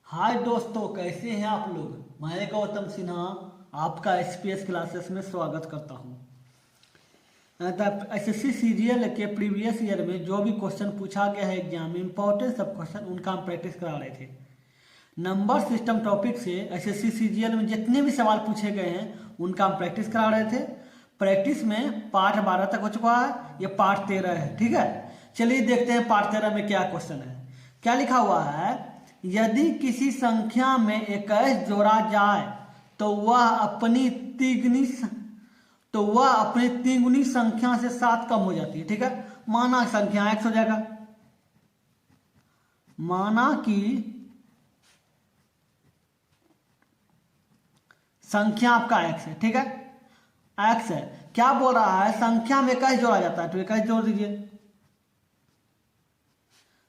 हाय दोस्तों, कैसे हैं आप लोग। मैं गौतम सिन्हा आपका एसपीएस क्लासेस में स्वागत करता हूं। एसएससी सीजीएल के प्रीवियस ईयर में जो भी क्वेश्चन पूछा गया है एग्जाम में, इंपॉर्टेंट सब क्वेश्चन उनका हम प्रैक्टिस करा रहे थे। नंबर सिस्टम टॉपिक से एसएससी सीजीएल में जितने भी सवाल पूछे गए हैं उनका हम प्रैक्टिस करा रहे थे। प्रैक्टिस में पार्ट 12 तक हो चुका है, ये पार्ट 13 है। ठीक है, चलिए देखते हैं पार्ट 13 में क्या क्वेश्चन है। क्या लिखा हुआ है, यदि किसी संख्या में 21 जोड़ा जाए तो वह अपनी तिगुनी संख्या से 7 कम हो जाती है। ठीक है, माना संख्या x हो जाएगा, माना कि संख्या आपका x है। ठीक है, x है। क्या बोल रहा है, संख्या में 21 जोड़ा जाता है तो 21 जोड़ दीजिए।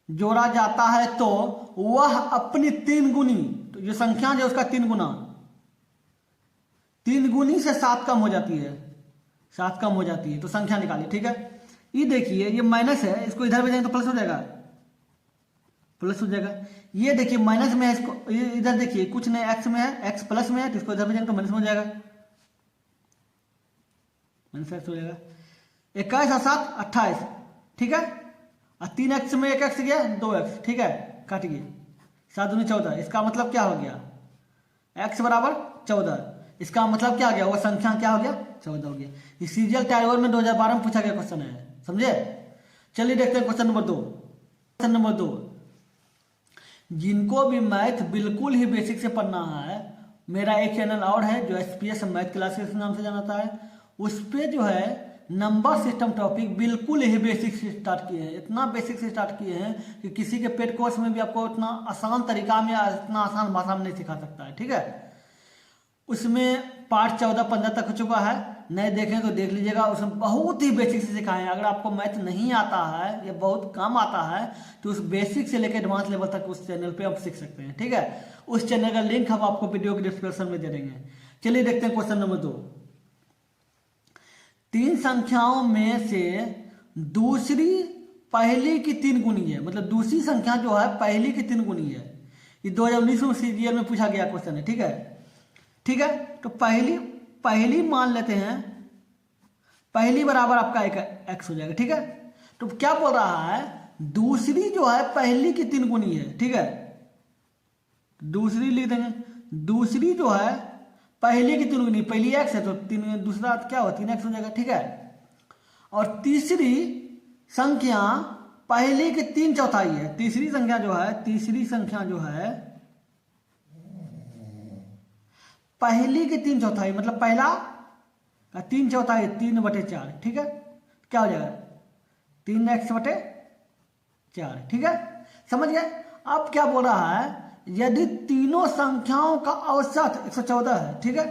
जोड़ा जाता है तो वह अपनी 3 गुनी, तो जो संख्या जो उसका 3 गुनी से 7 कम हो जाती है, 7 कम हो जाती है तो संख्या निकालिए। ठीक है, ये देखिए ये माइनस है, इसको इधर भेजेंगे तो प्लस हो जाएगा, प्लस हो जाएगा। ये देखिए माइनस में है, इसको ये इधर देखिए कुछ नहीं, एक्स में है, एक्स प्लस में है तो इसको इधर भेजेंगे तो माइनस में हो जाएगा, माइनस एक्स हो जाएगा। 21 और 7 28। ठीक है, और 3x में 1x गया 2x। ठीक है, काट गए 7 दूनी 14। इसका मतलब क्या हो गया, x बराबर 14। इसका मतलब क्या हो गया, वो संख्या क्या हो गया, 14 हो गया। ये सीजीएल टाइवर में 2012 में पूछा गया क्वेश्चन है, समझे। चलिए देखते हैं क्वेश्चन नंबर 2। क्वेश्चन नंबर 2, जिनको भी मैथ बिल्कुल ही बेसिक से पढ़ना है, मेरा एक चैनल और है जो एसपीएस मैथ क्लासेस नाम से जाना है, उस पर जो है नंबर सिस्टम टॉपिक बिल्कुल ही बेसिक से स्टार्ट किए हैं। इतना बेसिक से स्टार्ट किए हैं कि किसी के पेड कोर्स में भी आपको इतना आसान तरीका में, इतना आसान भाषा में नहीं सिखा सकता है। ठीक है, उसमें पार्ट 14-15 तक हो चुका है, नहीं देखें तो देख लीजिएगा। उसमें बहुत ही बेसिक से सिखाए हैं। अगर आपको मैथ नहीं आता है या बहुत कम आता है तो उस बेसिक से लेकर एडवांस लेवल तक उस चैनल पे आप सीख सकते हैं। ठीक है, उस चैनल का लिंक हम आपको वीडियो के डिस्क्रिप्शन में दे देंगे। चलिए देखते हैं क्वेश्चन नंबर 2। 3 संख्याओं में से दूसरी पहली की 3 गुनी है, मतलब दूसरी संख्या जो है पहली की 3 गुनी है। ये 2019 में सीजीएल में पूछा गया क्वेश्चन है। ठीक है, ठीक है, तो पहली मान लेते हैं, पहली बराबर आपका एक x हो जाएगा। ठीक है, तो क्या बोल रहा है, दूसरी जो है पहली की 3 गुनी है। ठीक है, दूसरी लिख देंगे, दूसरी जो है पहली की 3 गुनी, पहली x है तो 3, दूसरा क्या हो 3x हो जाएगा। ठीक है, और तीसरी संख्या पहली की 3/4 है। तीसरी संख्या जो है पहली की 3/4, मतलब पहला का 3/4, 3/4। ठीक है, क्या हो जाएगा 3x/4। ठीक है, समझ गए। अब क्या बोल रहा है, यदि तीनों संख्याओं का औसत 114 है। ठीक है,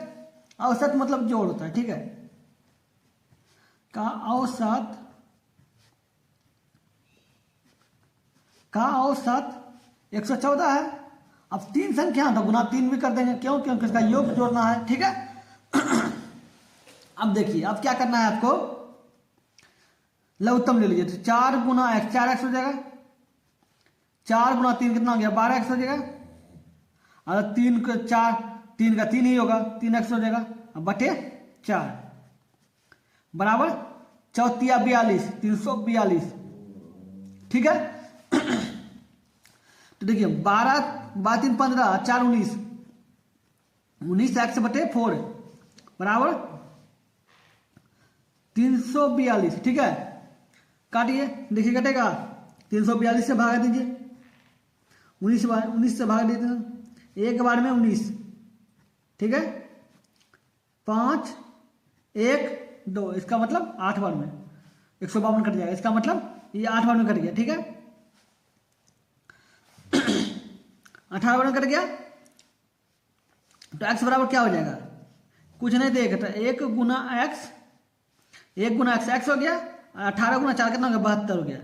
औसत मतलब जोड़ होता है। ठीक है, का औसत 114 है। अब 3 संख्या तो गुना 3 भी कर देंगे, क्यों, क्योंकि इसका योग जोड़ना है। ठीक है, अब देखिए अब क्या करना है आपको, लघुत्तम ले लीजिए, तो 4 गुना x 4x हो जाएगा, 4 गुना 3 कितना हो गया 12x हो जाएगा, और 3 का 3 ही होगा 3x हो जाएगा, अब बटे 4 बराबर 4×42 342। ठीक है, तो देखिए 12 3 15 4 19x बटे 4 बराबर 342। ठीक है, काटिए, देखिए कटेगा 342 से भागा दीजिए, 19 से भागा दीजिए, एक बार में 19। ठीक है, 5 1 2, इसका मतलब 8 बार में 152 कट जाएगा, इसका मतलब ये 8 बार में कट गया। ठीक है, 18 बार में कट गया, तो x बराबर क्या हो जाएगा, कुछ नहीं देगा, 1 गुना x x हो गया, 18 गुना 4 कितना हो गया 72 हो गया।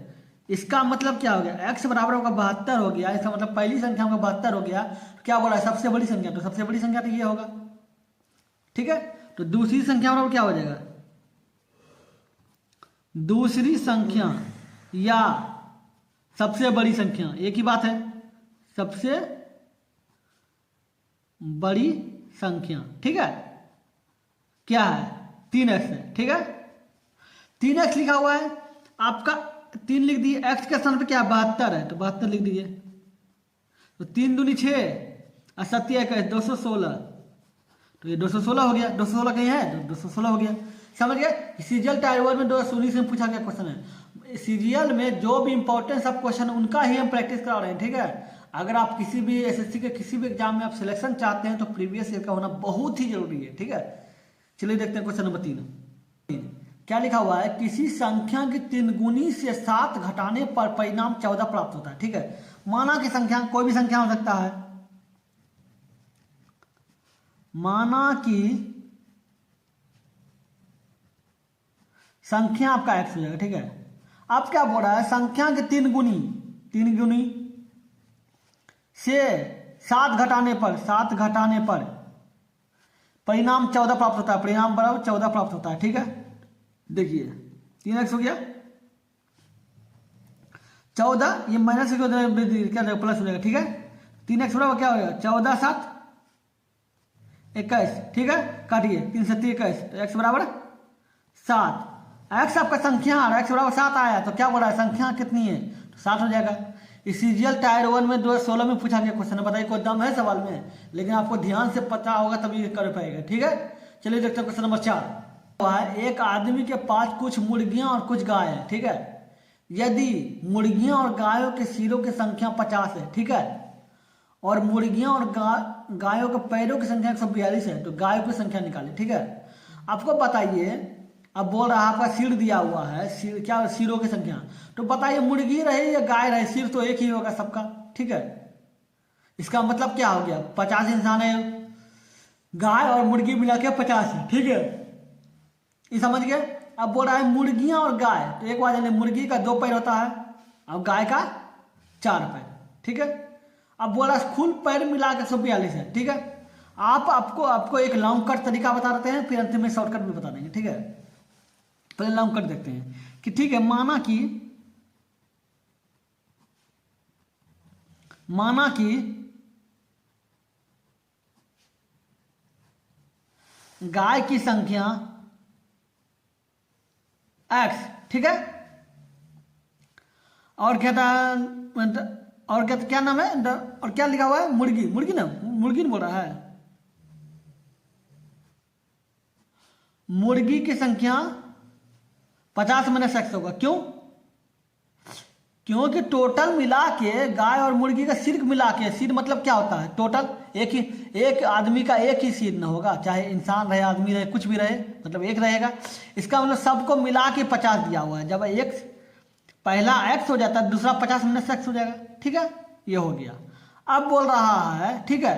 इसका मतलब क्या हो गया, x बराबर होगा 72 हो गया। इसका मतलब पहली संख्या होगा 72 हो गया। क्या बोला है, सबसे बड़ी संख्या, तो सबसे बड़ी संख्या तो ये होगा। ठीक है, तो दूसरी संख्या बराबर क्या हो जाएगा, दूसरी संख्या या सबसे बड़ी संख्या, एक ही बात है, सबसे बड़ी संख्या, ठीक है, क्या है 3x है, ठीक है। 3x लिखा हुआ है, आपका 3 लिख दिए, x के स्थान पे क्या 72 है तो 72 लिख दीजिए। तो 3 दूनी 6 और 7 21 216, तो ये 216 हो गया। 216 कहीं है तो 216 हो गया। समझ गए। सीजीएल टायर 1 में 2019 से पूछा गया क्वेश्चन है। सीजीएल में जो भी इंपॉर्टेंट सब क्वेश्चन उनका ही हम प्रैक्टिस करा रहे हैं, ठीक है। अगर आप किसी भी एसएससी के किसी भी एग्जाम में आप सिलेक्शन चाहते हैं तो प्रीवियस ईयर का होना बहुत ही जरूरी है, ठीक है। चलिए देखते हैं क्वेश्चन नंबर 3। क्या लिखा हुआ है, किसी संख्या की 3 गुनी से 7 घटाने पर परिणाम 14 प्राप्त होता है, ठीक है। माना की संख्या कोई भी संख्या हो सकता है, माना कि संख्या आपका x हो जाएगा, ठीक है। अब क्या बोल रहा है, संख्या के 3 गुनी से 7 घटाने पर परिणाम 14 प्राप्त होता है, परिणाम बराबर 14 प्राप्त होता है, ठीक है। देखिए 3x हो गया 14, ये माइनस क्या प्लस हो जाएगा, ठीक है। 3x बराबर क्या हो गया 14 7 21, ठीक है। काटिए 3 7 21, तो x बराबर 7। x आपका संख्या आ रहा है, x बराबर 7 आया तो क्या बोल रहा है संख्या कितनी है तो 7 हो जाएगा। इस सीजीएल टायर 1 में 2016 में पूछा गया क्वेश्चन है, बताइए कोई दम है सवाल में, लेकिन आपको ध्यान से पता होगा तभी कर पाएगा, ठीक है। चलिए देखते हैं क्वेश्चन नंबर 4। एक आदमी के पास कुछ मुर्गियां और कुछ गाय है, ठीक है। यदि मुर्गियां और गायों के सिरों की संख्या 50 है, ठीक है, और मुर्गियां और गायों के पैरों की संख्या 142 है, तो गायों की संख्या निकालें, ठीक है। आपको बताइए, अब बोल रहा है आपका सिर दिया हुआ है, सिर क्या सिरों की संख्या, तो बताइए मुर्गी रहे या गाय रहे, सिर तो एक ही होगा सबका, ठीक है। इसका मतलब क्या हो गया 50 इंसान है, गाय और मुर्गी मिला के 50 है, ठीक है। ये समझ गए। अब बोल रहा है मुर्गियां और गाय, तो एक बात जानिए मुर्गी का 2 पैर होता है और गाय का 4 पैर, ठीक है। अब बोल रहा है कुल पैर मिला के 142 है, ठीक है। आपको एक लॉन्ग कट तरीका बता देते हैं, फिर अंत में शॉर्टकट भी बता देंगे, ठीक है। पहले लॉन्ग कट देखते हैं कि ठीक है, माना कि गाय की संख्या x, ठीक है, और क्या था, और क्या नाम है, और क्या लिखा हुआ है मुर्गी ना, मुर्गी नहीं बोल रहा है, मुर्गी की संख्या 50 माइनस x होगा। क्यों? क्योंकि टोटल मिला के गाय और मुर्गी का सिर मिला के, सिर मतलब क्या होता है टोटल, एक आदमी का एक ही सिर न होगा, चाहे इंसान रहे आदमी रहे कुछ भी रहे, मतलब एक रहेगा। इसका मतलब सबको मिला के 50 दिया हुआ है। जब एक पहला x हो जाता है, दूसरा 50 माइनस x हो जाएगा, ठीक है। ये हो गया। अब बोल रहा है, ठीक है,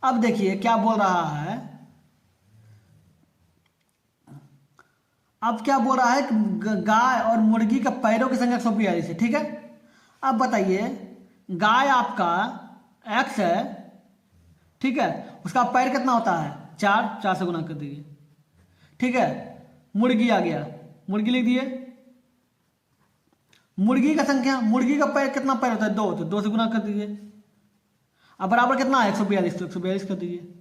अब देखिए क्या बोल रहा है, अब क्या बोल रहा है कि गाय और मुर्गी का पैरों की संख्या 142 है, ठीक है। अब बताइए गाय आपका x है, ठीक है, उसका पैर कितना होता है 4 से गुना कर दीजिए, ठीक है। मुर्गी आ गया, मुर्गी लिख दिए, मुर्गी का संख्या, मुर्गी का पैर कितना पैर होता है 2, तो 2 से गुना कर दीजिए। अब बराबर कितना है 142, तो 142 कर दीजिए,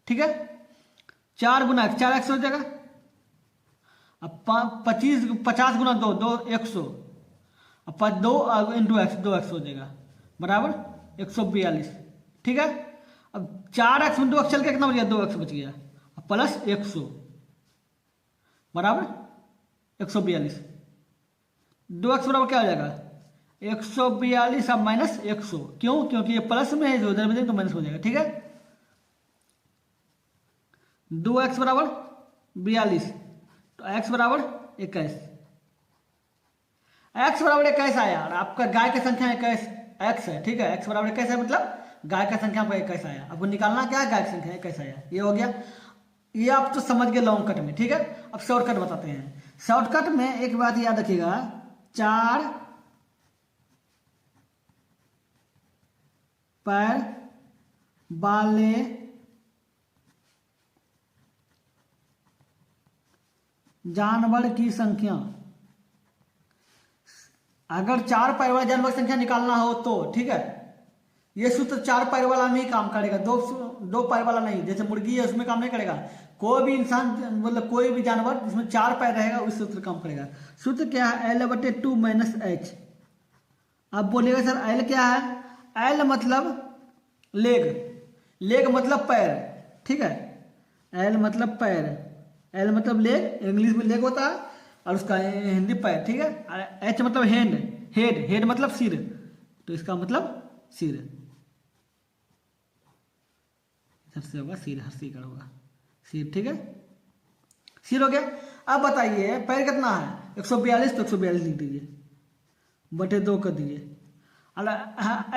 ठीक है। 4 गुना 4x हो जाएगा। अब 50 गुना 2 100, अब 2 इंटू x 2x हो जाएगा बराबर 142, ठीक है। अब 4x इंटू x चल के कितना बच गया 2x बच गया, अब प्लस 100 बराबर 142, 2x बराबर क्या हो जाएगा 142 अब माइनस 100, क्यों? क्योंकि ये प्लस में है जो उधर में तो माइनस हो जाएगा, ठीक है। 2x बराबर 42, तो x बराबर 21, x बराबर 21 आया। और आपका गाय की संख्या 21 x है, ठीक है। x बराबर 21 है मतलब गाय का संख्या आपका 21 आया। आपको निकालना क्या है, गाय की संख्या 21 आया, ये हो गया। ये आप तो समझ गए लॉन्ग कट में, ठीक है। अब शॉर्टकट बताते हैं। शॉर्टकट में एक बात याद रखिएगा, 4 पैर वाले जानवर की संख्या, अगर 4 पैर वाले जानवर की संख्या निकालना हो तो, ठीक है, ये सूत्र 4 पैर वाला में ही काम करेगा, दो पैर वाला नहीं। जैसे मुर्गी है उसमें काम नहीं करेगा। कोई भी इंसान मतलब कोई भी जानवर जिसमें 4 पैर रहेगा उस सूत्र काम करेगा। सूत्र क्या है? L/2 - H। अब बोलिएगा सर L क्या है? L मतलब लेग, लेग मतलब पैर, ठीक है। L मतलब पैर, L मतलब लेग, इंग्लिश में लेग होता है और उसका हिंदी पैर, ठीक है। H मतलब हैंड, हेड, हेड मतलब सिर, तो इसका मतलब सिर, इधर से होगा सिर, हर सिर होगा सिर, ठीक है। सिर हो गया। अब बताइए पैर कितना है? 142, तो 142 लिख दीजिए, बटे 2 कर दीजिए।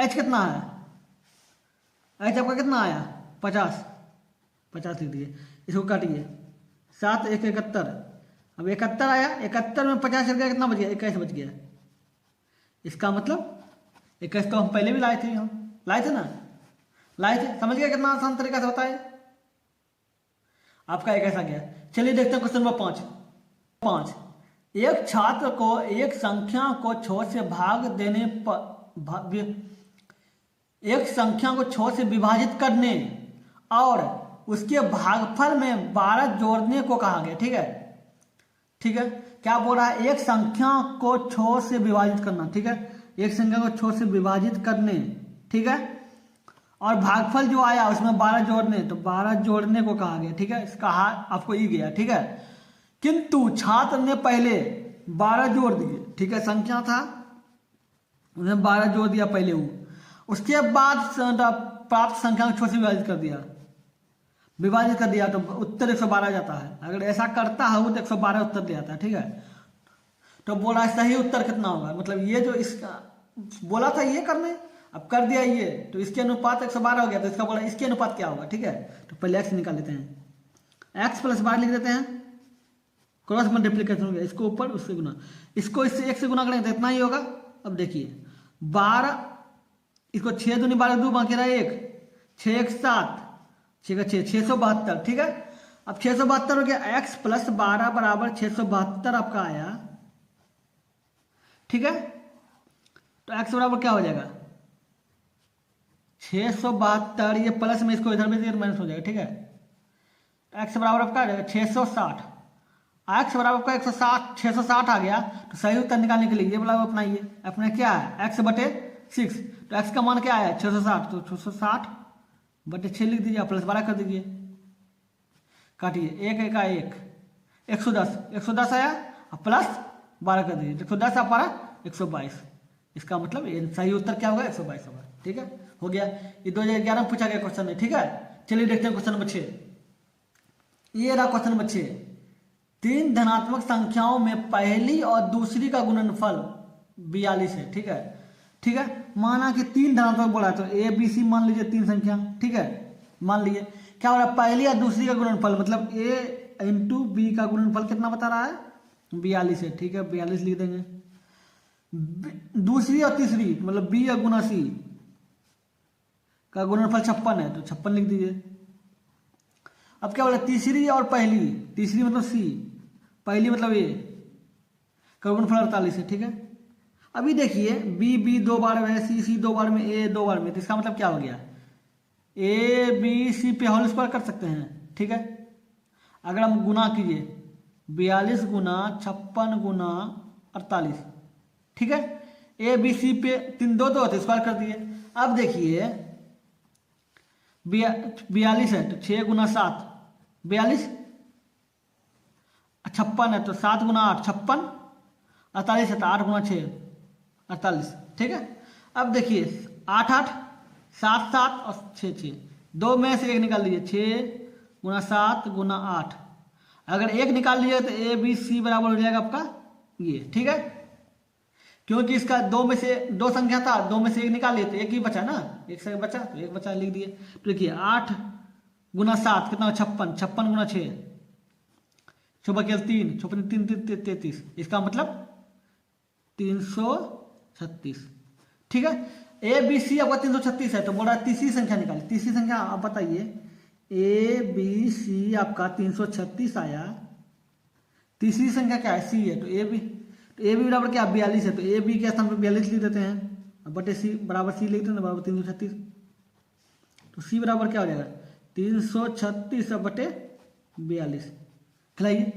H कितना है? H आपका कितना आया? 50, 50 लिख दीजिए। इसको काटिए, 7 1 71। अब 71 आया, 71 में 50 गया, कितना बच गया? 21 बच गया। इसका मतलब 21 तो हम पहले भी लाए थे, हम लाए थे ना, लाए थे। समझ गया कितना आसान तरीका से होता है? आपका 21 आ गया। चलिए देखते हैं क्वेश्चन नंबर 5। एक छात्र को एक संख्या को 6 से भाग देने पर एक संख्या को 6 से विभाजित करने और उसके भागफल में 12 जोड़ने को कहा गया, ठीक है। ठीक है, क्या बोल रहा है? एक संख्या को 6 से विभाजित करना, ठीक है। एक संख्या को 6 से विभाजित करने, ठीक है, और भागफल जो आया उसमें 12 जोड़ने, तो 12 जोड़ने को कहा गया, ठीक है। इसका हाथ आपको ई गया, ठीक है। किंतु छात्र ने पहले 12 जोड़ दिए, ठीक है। संख्या था उसने 12 जोड़ दिया पहले वो, उसके बाद प्राप्त संख्या को 6 से विभाजित कर दिया, तो उत्तर 112 जाता है। अगर ऐसा करता है वो तो 112 उत्तर दे आता है, ठीक है। तो बोला सही उत्तर कितना होगा? मतलब ये जो इसका बोला था ये करने, अब कर दिया ये, तो इसके अनुपात 112 हो गया, तो इसका बोला इसके अनुपात क्या होगा, ठीक है। तो पहले x निकाल लेते हैं, x + 12 लिख देते हैं, क्रॉस मल्टीप्लिकेशन हो गया, इसको ऊपर उससे गुना, इसको इससे 1 से गुना करेंगे तो इतना ही होगा। अब देखिए 12, इसको 6 दूनी 12, 2 बाकी रहा 1, 6 1 7, 6 का 6, 672, ठीक है। अब 672 हो गया, x + 12 बराबर 672 आपका आया, ठीक है। तो x बराबर क्या हो जाएगा? 672, ये प्लस में इसको इधर में माइनस हो जाएगा, ठीक है। तो x बराबर आपका आ जाएगा 660, x बराबर आपका 160, 660 आ गया। तो सही उत्तर निकालने के लिए ये वाला अपनाइए, अपना क्या है? x/6, तो x का मान क्या आया? 660, तो 660/6 लिख दीजिए, + 12 कर दीजिए, काटिए, 1 1 1, 110, 110 आया, + 12 कर दीजिए, 110 आप 12, 122। इसका मतलब सही उत्तर क्या होगा? 122 होगा, ठीक है। हो गया। ये 2011 में पूछा गया क्वेश्चन है, ठीक है। चलिए देखते हैं क्वेश्चन नंबर 6। ये रहा क्वेश्चन नंबर 6। 3 धनात्मक संख्याओं में पहली और दूसरी का गुणनफल 42 है, ठीक है। ठीक है, माना कि 3 धनात्मक बोला, तो ए बी सी मान लीजिए 3 संख्या, ठीक है। मान लीजिए क्या हो रहा है? पहली और दूसरी का गुणनफल, मतलब ए × बी का गुणनफल कितना बता रहा है? 42 है, ठीक है। 42 लिख देंगे। दूसरी और तीसरी मतलब बी या गुना सी का गुणनफल 56 है, तो 56 लिख दीजिए। अब क्या बोला? तीसरी और पहली, तीसरी मतलब सी, पहली मतलब ए का गुणनफल 48 है, ठीक है। अभी देखिए बी 2 बार में, सी 2 बार में, ए 2 बार में, तो इसका मतलब क्या हो गया? ए बी सी पे होल स्क्वायर कर सकते हैं, ठीक है। अगर हम गुना कीजिए 42 गुना 56 गुना 48, ठीक है। ए बी सी पे 3 2 2 तो स्क्वायर कर दिए। अब देखिए 42 है तो 6 गुना 7 42, 56 है तो 7 गुना 8 56, 48 है तो 8 गुना 6 48, ठीक है। अब देखिए 8 8 7 7 और 6 6, 2 में से 1 निकाल लीजिए, 6 गुना 7 गुना 8। अगर 1 निकाल लीजिए तो ए बी सी बराबर हो जाएगा आपका ये, ठीक है। क्योंकि इसका 2 में से 2 संख्या था, 2 में से 1 निकाल लिए तो 1 ही बचा ना, 1 से बचा तो 1 बचा, लिख दिए। तो देखिए 8 गुना 7 कितना? 56, 56 गुना 6 6 3 3 33, इसका मतलब 336, ठीक है। ए बी सी आपका 336 है, तो बोल रहा है तीसरी संख्या निकालिए। तीसरी संख्या आप बताइए, ए बी सी आपका 336 आया, तीसरी संख्या क्या है? सी है, तो ए बी बराबर क्या? 42 है, तो ए बी के स्थान पर 42 लिख देते हैं, अब बटे सी बराबर सी लिखते हैं ना, बराबर 336। तो सी बराबर क्या हो जाएगा 336 बटे 42। खिलाइए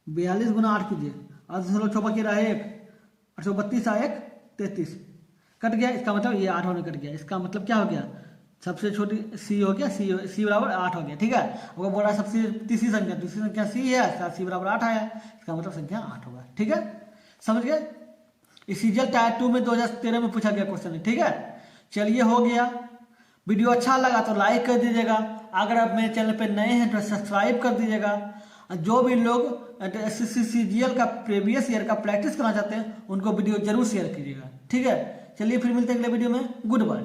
42 गुना 8 कीजिए, 8 की रहा 1, 832 आया 33, कट गया। इसका मतलब ये 8 होने कट गया। इसका मतलब क्या हो गया, सबसे छोटी सी हो गया, सी बराबर 8 हो गया। ठीक है, वो बोला सबसे तीसरी संख्या सी है, सी बराबर 8 आया, इसका मतलब संख्या 8 होगा। ठीक है, समझ गए। सीजीएल टायर 2 में 2013 में पूछा गया क्वेश्चन है। ठीक है, चलिए हो गया। वीडियो अच्छा लगा तो लाइक कर दीजिएगा, अगर आप मेरे चैनल पे नए हैं तो सब्सक्राइब कर दीजिएगा। जो भी लोग सीजीएल का प्रीवियस ईयर का प्रैक्टिस करना चाहते हैं उनको वीडियो जरूर शेयर कीजिएगा। ठीक है, चलिए फिर मिलते हैं अगले वीडियो में। Good bye.